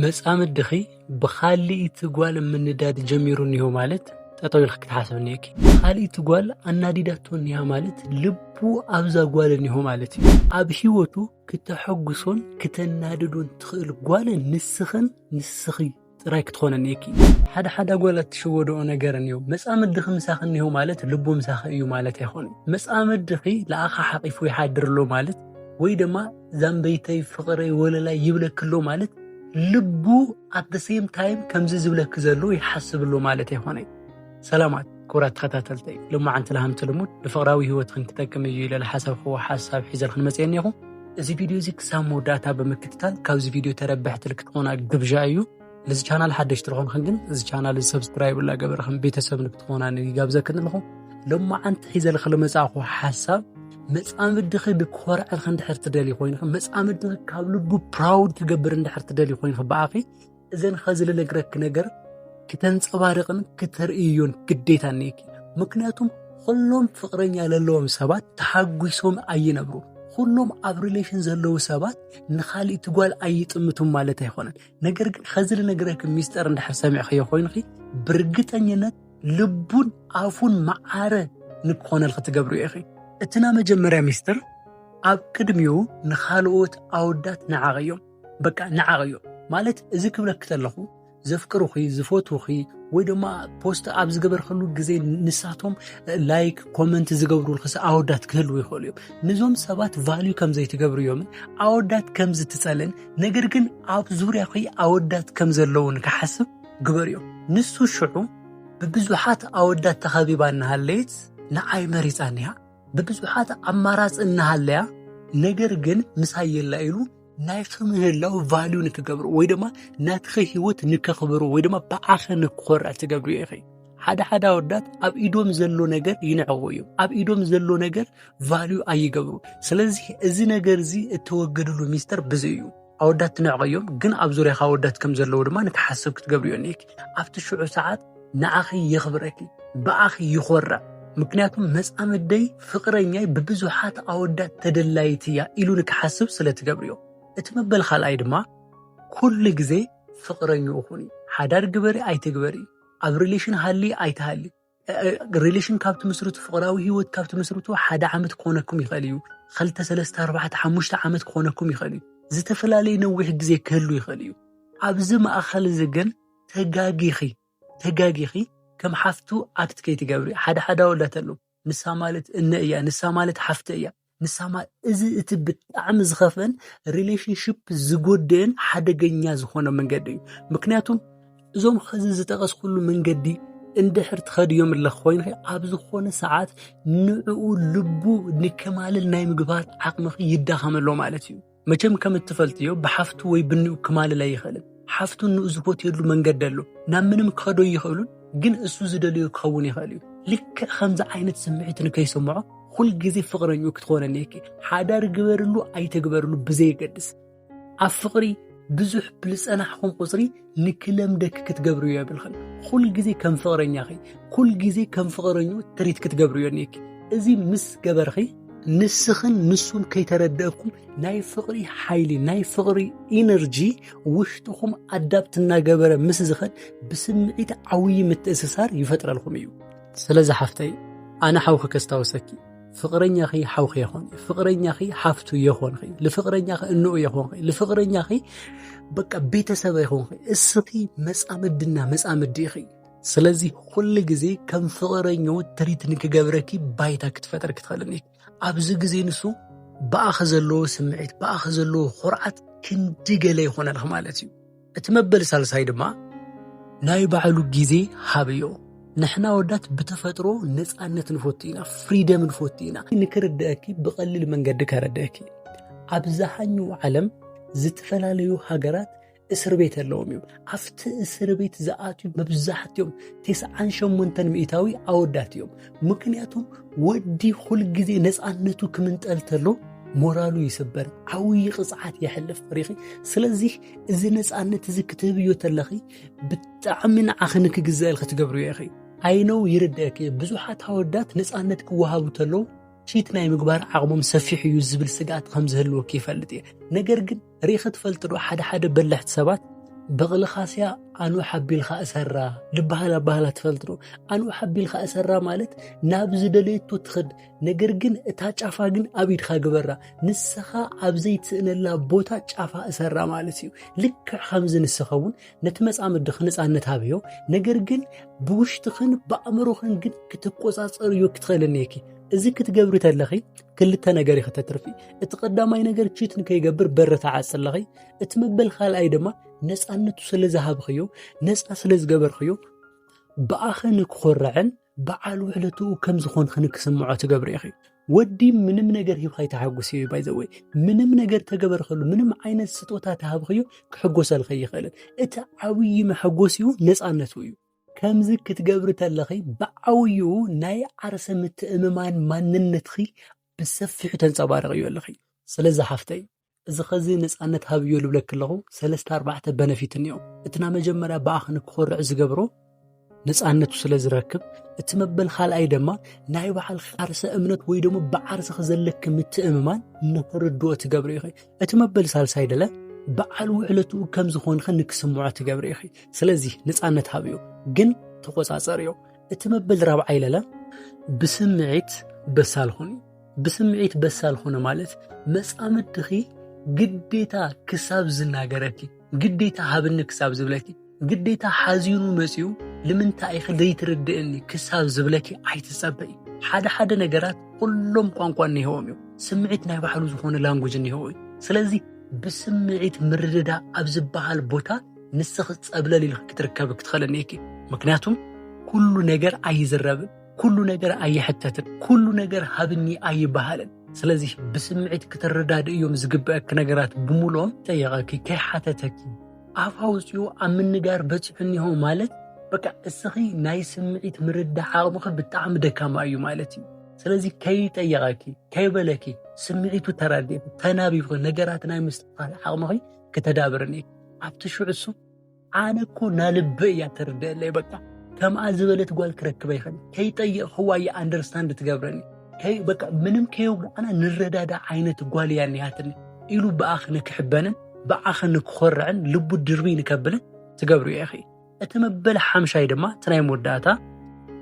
መጻመድ ድኺ ብኻልእ ትጓል ምንዳድ ጀሚሩኒሁ ማለት ጠጠው ኢልክ ክትሓስብኒኪ ካልእ ትጓል አናዲዳቶኒያ ማለት ልቡ አብዛ ጓልኒሁ ማለት እዩ። ኣብ ህይወቱ ክተሐጉሶን ክተናድዶን ትኽእል ጓል ንስኺ ጥራይ ክትኾነኒኪ። ሓደ ጓላት ትሽወደኦ ነገር እንዮ መጻመድ ድኺ ምሳኽኒሁ ማለት ልቡ ምሳኽ እዩ ማለት አይኾን። መጻመድ ድኺ ለኣኻ ሓቂፉ ይሓድርሎ ማለት ወይ ድማ ዛንበይተይ ፍቕረይ ወለላይ ይብለክሎ ማለት ልቡ at the same time ከምዚ ዝብለክ ዘሎ ይሓስብሎ ማለት አይኾን። ሰላማት ኩራት ተኸታተልተይ ልማዓንቲ ለሃምቲ ልሙድ ብፍቕራዊ ህይወትክን ክጠቅም እዩ ኢለ ለሓሰብክዎ ሓሳብ ሒዘልክን መፅአኒ ኢኹ። እዚ ቪድዮ እዚ ክሳብ መወዳእታ ብምክትታል ካብዚ ቪድዮ ተረባሕቲ ክትኾና ግብዣ እዩ። ለዚ ቻናል ሓደሽቲ ዝኾንክን ግን እዚ ቻናል ሰብስክራይብ ላገበርክን ቤተሰብ ንክትኾና ይጋብዘክን ኣለኹ። ልማዓንቲ ሒዘልክ ለመጻእኹ ሓሳብ መጻመድ ድኺ ብኮርዐልክ እንድሕር ትደሊ ኮይንክ መጻመድ ድኺ ካብ ልቡ ፕራውድ ክገብር እንድሕር ትደሊ ኮይንክ በኣኺ እዘን ኸዚ ልነግረክ ነገር ክተንጸባርቕን ክትርእዮን ግዴታ ነይኪ። ምክንያቱም ሁሉም ፍቅረኛ ለለዎም ሰባት ተሓጒሶም ኣይነብሩ። ሁሉም ኣብ ሪሌሽን ዘለዉ ሰባት ንኻልእ ትጓል ኣይጥምቱም ማለት ኣይኾነን። ነገር ግን ኸዚ ልነግረክ ሚስጥር እንድሕር ሰሚዕኽዮ ኮይንኺ ብርግጠኝነት ልቡን ኣፉን መዓረ ንክኾነልክ ትገብሩ ኢኺ። እትና መጀመርያ ሚስጥር ኣብ ቅድሚኡ ንኻልኦት ኣወዳት ንዓቐዮም በቃ ንዓቐዮም ማለት እዚ ክብለክ ተለኹ ዘፍቅሩኺ ዝፈትውኺ ወይ ድማ ፖስት ኣብ ዝገበርክሉ ግዜ ንሳቶም ላይክ ኮመንት ዝገብሩልክስ ኣወዳት ክህልው ይኽእሉ እዮም። ንዞም ሰባት ቫልዩ ከም ዘይትገብሩ እዮምን ኣወዳት ከም ዝትጸልን ነገር ግን ኣብ ዙርያኺ ኣወዳት ከም ዘለውን ክሓስብ ግበር እዮም። ንሱ ሽዑ ብብዙሓት ኣወዳት ተኸቢባ እናሃለየት ንዓይ መሪፃኒያ ብብዙሓት ኣማራፅ እናሃለያ ነገር ግን ምሳየላ ኢሉ ናይኺ ምህላው ቫልዩ ንክገብሩ ወይ ድማ ናትኺ ህይወት ንከኽብሩ ወይ ድማ በዓኸ ንክኾርዕ ትገብሩ ኢኺ። ሓደ ኣወዳት ኣብ ኢዶም ዘሎ ነገር ይንዕቑ እዮም። ኣብ ኢዶም ዘሎ ነገር ቫልዩ ኣይገብሩ። ስለዚ እዚ ነገር እዚ እተወገድሉ ሚስጥር ብዚ እዩ። ኣወዳት ትንዕቐዮም ግን ኣብ ዙርያኻ ኣወዳት ከም ዘለዉ ድማ ንክሓስብ ክትገብሩ እዮም ኢኪ። ኣብቲ ሽዑ ሰዓት ንዓኺ የኽብረኪ በኣኺ ይኾርዕ። ምክንያቱም መጻመደይ ፍቅረኛይ ብብዙሓት ኣወዳት ተደላይቲ እያ ኢሉ ንክሓስብ ስለ ትገብሩ እዮም። እቲ መበል ካልኣይ ድማ ኩሉ ግዜ ፍቅረኛኡኹኒ። ሓዳር ግበሪ ኣይትግበሪ፣ ኣብ ሪሌሽን ሃሊ ኣይትሃሊ። ሪሌሽን ካብ ትምስርቱ ፍቅራዊ ህይወት ካብ ትምስርቱ 1 ዓመት ክኾነኩም ይኽእል እዩ፣ 2 3 4 5 ዓመት ክኾነኩም ይኽእል እዩ፣ ዝተፈላለዩ ነዊሕ ግዜ ክህሉ ይኽእል እዩ። ኣብዚ ማእኸል እዚ ግን ተጋጊኺ ከም ሓፍቱ ኣክት ከይትገብሪ። ሓደ ኣወዳት ኣለዉ ንሳ ማለት እነ እያ፣ ንሳ ማለት ሓፍተ እያ፣ ንሳማ እዚ እቲ ብጣዕሚ ዝኸፍን ሪሌሽንሽፕ ዝጎድእን ሓደገኛ ዝኾነ መንገዲ እዩ። ምክንያቱም እዞም ኸዚ ዝጠቐስኩሉ መንገዲ እንድሕር ትኸድዮም ኣለኽ ኮይንኺ ኣብ ዝኾነ ሰዓት ንዕኡ ልቡ ንከማልል ናይ ምግባር ዓቕምኺ ይዳኸመሎ ማለት እዩ። መቸም ከም እትፈልጥዮ ብሓፍቱ ወይ ብንኡ ክማልል ኣይኽእልን። ሓፍቱ ንኡ ዝፈትየሉ መንገዲ ኣሎ። ናብ ምንም ክኸዶ ይኽእሉን ግን እሱ ዝደልዮ ክኸውን ይኽእል እዩ። ልክዕ ከምዚ ዓይነት ስምዒት ንከይሰምዖ ኩል ጊዜ ፍቅረኛኡ ክትኾነኒ ኢኪ። ሓዳር ግበርሉ ኣይተግበርሉ ብዘይገድስ ኣብ ፍቅሪ ብዙሕ ብልጸናሕኹም ቁፅሪ ንክለምደክ ክትገብሩ የብልኽን። ኩል ጊዜ ከም ፍቅረኛኺ ኩል ጊዜ ከም ፍቅረኛኡ ትሪት ክትገብሩ የኒኪ። እዚ ምስ ገበርኺ ንስኽን ንሱን ከይተረድአኩም ናይ ፍቅሪ ሓይሊ ናይ ፍቅሪ ኢነርጂ ውሽጥኹም ኣዳፕት እናገበረ ምስ ዝኸድ ብስምዒት ዓብዪ ምትእስሳር ይፈጥረልኩም እዩ። ስለዚ ሓፍተይ ኣነ ሓውኺ ከስታወሰኪ ፍቅረኛኺ ሓውኺ የኾን፣ ፍቅረኛኺ ሓፍቱ የኾንኺ፣ ልፍቅረኛኺ እንኡ የኾንኺ፣ ልፍቅረኛኺ በቃ ቤተሰብ የኾንኺ፣ እስኺ መጻምድና መጻምዲ ኢኺ። ስለዚ ኩሉ ግዜ ከም ፍቅረኛው ትሪት ንክገብረኪ ባይታ ክትፈጥር ክትኽእልኒ። ኣብዚ ግዜ ንሱ በኣኸ ዘለዎ ስምዒት በኣኸ ዘለዎ ኩርዓት ክንዲ ገለ ይኾነልክ ማለት እዩ። እቲ መበል ሳልሳይ ድማ ናይ ባዕሉ ግዜ ሃብዮ። ንሕና ወዳት ብተፈጥሮ ነፃነት ንፈቱ ኢና፣ ፍሪደም ንፈቱ ኢና። ንክርድአኪ ብቐሊል መንገዲ ከረድአኪ ኣብዛሓኙ ዓለም ዝተፈላለዩ ሃገራት እስር ቤት ኣለዎም እዮም። ኣብቲ እስር ቤት ዝኣትዩ መብዛሕትኦም 98 ሚእታዊ ኣወዳት እዮም። ምክንያቱም ወዲ ኩል ጊዜ ነፃነቱ ክምንጠልተሎ ሞራሉ ይስበር፣ ዓብዪ ቅፅዓት የሕልፍ ሪኺ። ስለዚ እዚ ነፃነት እዚ ክትህብዮ ተለኺ ብጣዕሚ ንዓኺ ንክግዘአልክ ትገብሩ ኢኺ። ኣይነው ይርድአኪ ብዙሓት ኣወዳት ነፃነት ክወሃቡ ተለዉ ቺት ናይ ምግባር ዓቕሞም ሰፊሕ እዩ ዝብል ስጋት ከም ዝህልወኪ ይፈልጥ እየ። ነገር ግን ሪኺ ትፈልጥ ዶ ሓደ በላሕቲ ሰባት بغلخاسيا أنو حبي الخا أسرى لبهلا بهلا تفلترو أنو حبي الخا أسرى مالت نابز دليتو تخد نجرجن اتاج عفاجن أبيد خا جبرة نسخة أبزيت إن الله بوتا عفا أسرى مالتيو لك خمس نسخون نتمس عم الدخنس عن نتابيو نجرجن بوش تخن بأمروخن جد كتقوس أريو كتخلنيكي إذا كتجبر تلاقي كل تناجري ختترفي اتقدم أي نجار تشيت نكى يجبر برة عسل لقي اتمبل خال أيدما ناس أن توصل ذهب خيو ناس أصل جبر خيو بآخر خرعن بعلو علتو كم زخون خنك سمعات جبر يا أخي ودي من نجار هي خي تحجسي باي ذا واي من نجار تجبر خلو من عين الستوتات هاب خيو كحجوس الخي خلل اتعوي محجوسيو ناس أن تويو كم زك كتجبر تلاقي بعويو ناي عرس متأممان ما ننتخي بسفح تنصبار غيو الخي سلزة حفتي إذا خزين ناس أن تهابيو لبلك له سلست 4 بنفيت اليوم اتنا مجمرة بآخر كخور عز جبرو ناس أن تسلز راكب اتمبل خال أي دما ناي بحال عرس أمنت ويدوم بعرس خزلك متأممان نفرد دوت جبري خي اتمبل سال سايدله بعلو علتو كم زخون خنك سمعات جبري خي سلزي ناس أن تهابيو جن تقصاصريو اتمبل رابع عيلله بسمعت بسالخوني بسمعت بسالخونه مالت مسامت دخي قديتا كساب زناغرتي قديتا هابن كساب زبلكي قديتا حازينو مسيو لمنتا اي خدي تردئني كساب زبلكي ايتصبئ حدا نغرات كلهم قانقان يهوميو سمعتنا يبحلو زخونه لانجوج يهوي سلازي بسمعت مرددا ابزبحال بوتا نسخ صبللي كتركبك تخلنيكي مكنياتهم كل ነገር አይዝረብን كل ነገር አይحተትን كل ነገር ሀብኒ አይባሃልን ስለዚህ በስምዒት ከተረዳድ እዮም ዝግበአክ ነገራት ብሙሎም ጠየቀኪ ከሐተተኪ አፋውጽዩ አምንጋር በጽሕኒሁ ማለት በቃ እስኺ ናይ ስምዒት ምርዳ ዓቕምኽ ብጣዕሚ ደካማ እዩ ማለት እዩ ስለዚህ ከይጠየቀኪ ከይበለኪ ስምዒቱ ተራዲፍ ተናቢብ ነገራት ናይ ምስትፋል ዓቕምኺ ከተዳብርኒ ኣብትሽዑሱ አነኮ ናልበ ያተርደለይ በቃ كم أزبلت قال كركب يخل كي طيق هو أندرستاند تجبرني كي بق منم كيو أنا نرد هذا عينة قال يعني هاتني إلو بآخنك حبنا بآخنك خرعن لبو الدربين كبله تجبروا يا أخي أتمبل حمشاي دما تناي موداتا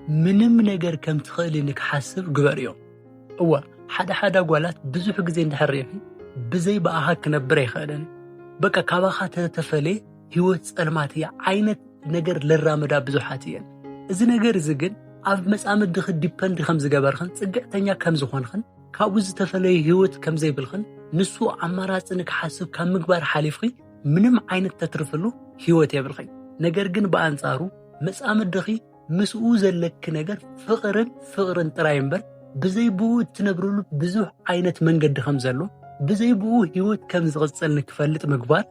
منم نجر كم تخيل إنك حاسب جبريو هو حدا قالت بزوج جزين تحريفي بزي بآخك نبري خالن بق كباخة تتفلي هو الماتي عينة ነገር ለራመዳ ብዙሓት እየን እዚ ነገር እዚ ግን ኣብ መጻምድ ድኽ ዲፔንድ ከም ዝገበርኽን ጽግዕተኛ ከም ዝኾንኽን ካብኡ ዝተፈለየ ህይወት ከም ዘይብልኽን ንሱ ኣማራጽን ክሓስብ ካብ ምግባር ሓሊፍኺ ምንም ዓይነት ተትርፍሉ ህይወት የብልኺ ነገር ግን በአንጻሩ መጻምድ ድኺ ምስኡ ዘለክ ነገር ፍቕርን ጥራይ እምበር ብዘይብኡ እትነብርሉ ብዙሕ ዓይነት መንገዲ ከም ዘሎ ብዘይብኡ ህይወት ከም ዝቕጽል ንክፈልጥ ምግባር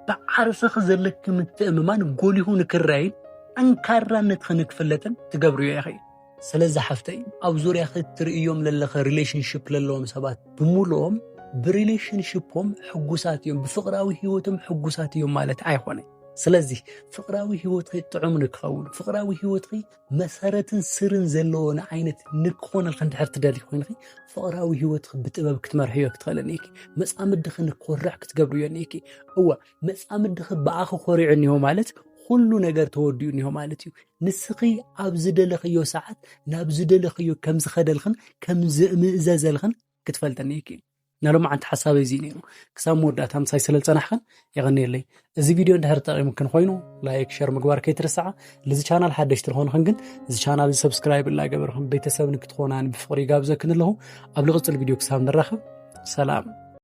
بعرسخ زلك متأممان قوليهون كراين أنكارا نتخنك فلتن تقبروا يا أخي سلزة حفتي أو زور يا أخي ترئيهم للخ ريليشنشيب للهم سبات بمولهم بريليشنشيبهم حقوساتيهم بفقراوي هيوتهم حقوساتيهم مالت عايخواني سلزي فقراوي هيوتخي تعملك خول فقراوي هيوتخي مسارة سرن زلون عينة نكخون الخند حرت دالي خوينخي فقراوي هيوتخي بتبابك تمرحيوك تخلنيكي مسامد دخل نكورعك تقبروا يانيكي هو مسامد دخل بآخو خوريعني هو مالت كل نجار توديوني هو مالتيو نسقي أبزدلخيو ساعات نابزدلخيو كم زخدلخن كم مزازلخن كتفلتنيكي نالو ما عند حسابي زينينو كسام مودات هم سايسلل صنحخن يغني لي እዚ ቪዲዮ እንድሕር ጠቂሙ ከን ኮይኑ ላይክ ሼር ምግባር ከይትረሳዓ ለዚ ቻናል ሓደሽቲ ትኾኑኹን ግን እዚ ቻናል ሰብስክራይብ ላገበርኹም ቤተሰብ ንክትኾናን ብፍቕሪ ጋብዘክን ኣለኹ ኣብ ልቕፅል ቪድዮ ክሳብ ንራኸብ ሰላም